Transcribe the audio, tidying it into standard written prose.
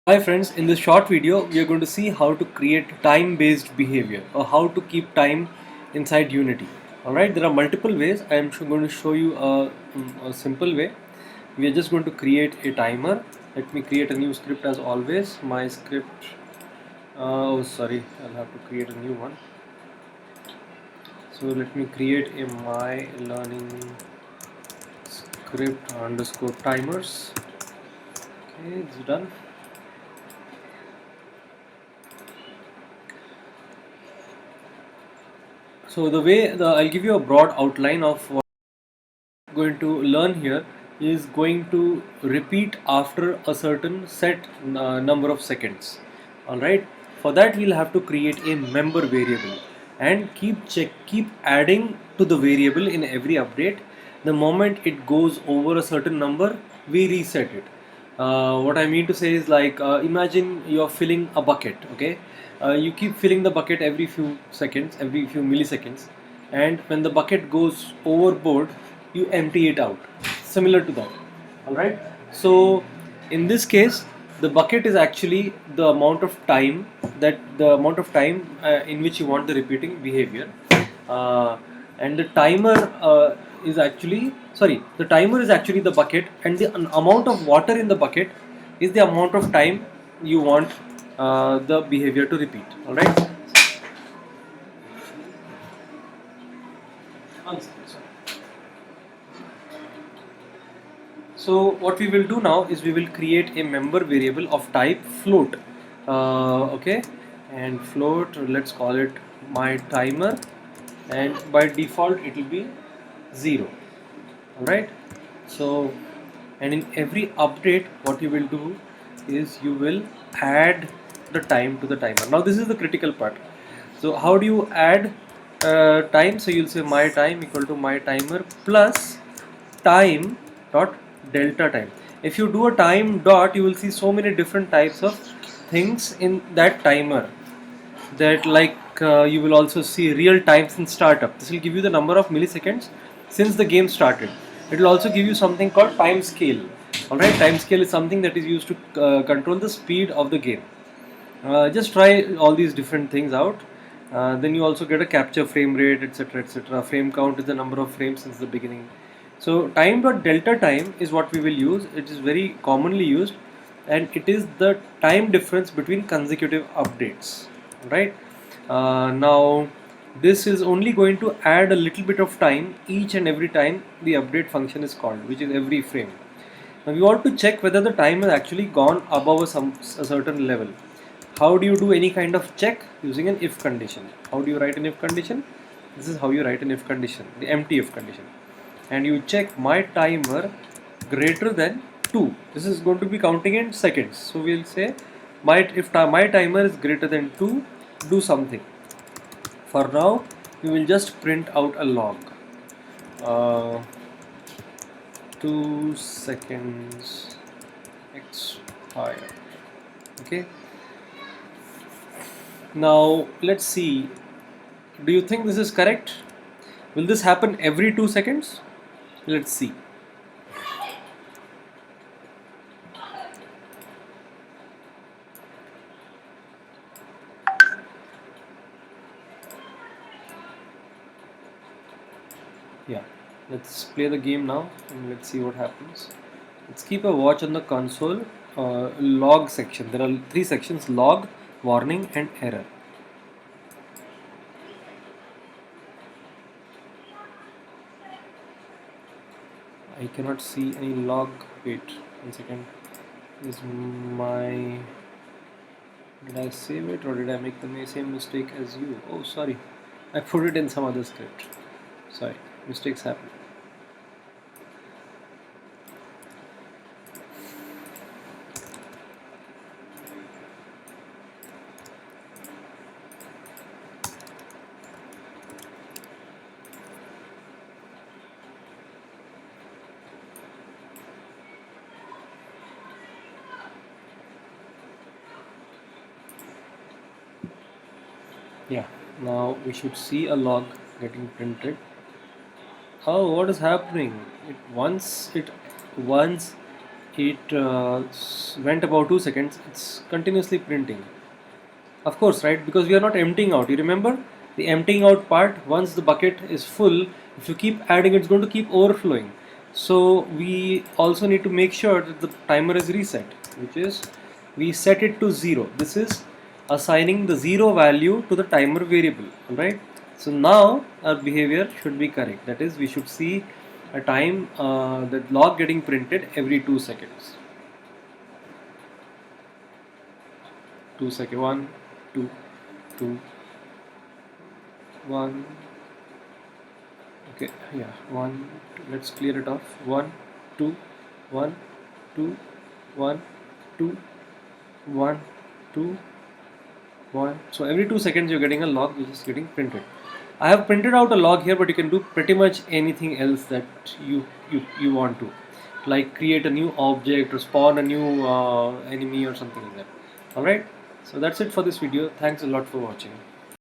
Hi friends, in this short video we are going to see how to create time-based behavior or how to keep time inside Unity. Alright, there are multiple ways. I am going to show you a simple way. We are just going to create a timer. Let me create a new script as always. My script, oh sorry, I'll have to create a new one. So let me create a my learning script underscore timers. Okay, it's done. So I'll give you a broad outline of what we're going to learn here is going to repeat after a certain set number of seconds. All right. For that we'll have to create a member variable and keep adding to the variable in every update. The moment it goes over a certain number, we reset it. What I mean to say is like imagine you're filling a bucket, okay? You keep filling the bucket every few seconds, every few milliseconds, and when the bucket goes overboard, you empty it out. Similar to that, all right? So in this case, the bucket is actually the amount of time in which you want the repeating behavior. Uh, and the timer is actually sorry the timer is actually the bucket, and the amount of water in the bucket is the amount of time you want the behavior to repeat. All right. One second, sorry. So what we will do now is we will create a member variable of type float. Okay, and float, let's call it my timer, and by default it will be 0. All right. So, and in every update what you will do is you will add the time to the timer. Now this is the critical part. So how do you add time? So you'll say my time equal to my timer plus time dot delta time. If you do a time dot, you will see so many different types of things in that timer, that you will also see real time since startup. This will give you the number of milliseconds since the game started. It will also give you something called time scale. Alright, time scale is something that is used to control the speed of the game. Just try all these different things out. Then you also get a capture frame rate, etc. etc. Frame count is the number of frames since the beginning. So time dot delta time is what we will use. It is very commonly used, and it is the time difference between consecutive updates. Right. Now this is only going to add a little bit of time each and every time the update function is called, which is every frame. Now we want to check whether the time has actually gone above a certain level. How do you do any kind of check? Using an if condition. How do you write an if condition? This is how you write an if condition, the empty if condition. And you check my timer greater than 2. This is going to be counting in seconds. So we'll say if my timer is greater than 2, do something. For now, we will just print out a log. 2 seconds expire. Okay. Now let's see. Do you think this is correct? Will this happen every 2 seconds? Let's see. Yeah, let's play the game now and let's see what happens. Let's keep a watch on the console log section. There are 3 sections: log, warning, and error. I cannot see any log. Wait, 1 second. Is my Did I save it or did I make the same mistake as you? Oh, sorry. I put it in some other script. Sorry, mistakes happen. Yeah, now we should see a log getting printed. Oh, what is happening? Once it went about 2 seconds. It's continuously printing. Of course, right? Because we are not emptying out. You remember the emptying out part? Once the bucket is full, if you keep adding, it's going to keep overflowing. So we also need to make sure that the timer is reset, which is we set it to 0. This is assigning the 0 value to the timer variable. Alright. So now our behavior should be correct. That is, we should see a time that log getting printed every 2 seconds. 2 seconds. 1, 2, 2, 1. Okay, yeah, 1, let's clear it off. 1, 2, 1, 2, 1, 2, 1, 2, 1. So every 2 seconds you're getting a log which is getting printed. I have printed out a log here, but you can do pretty much anything else that you want to, like create a new object or spawn a new enemy or something like that. Alright, so that's it for this video. Thanks a lot for watching.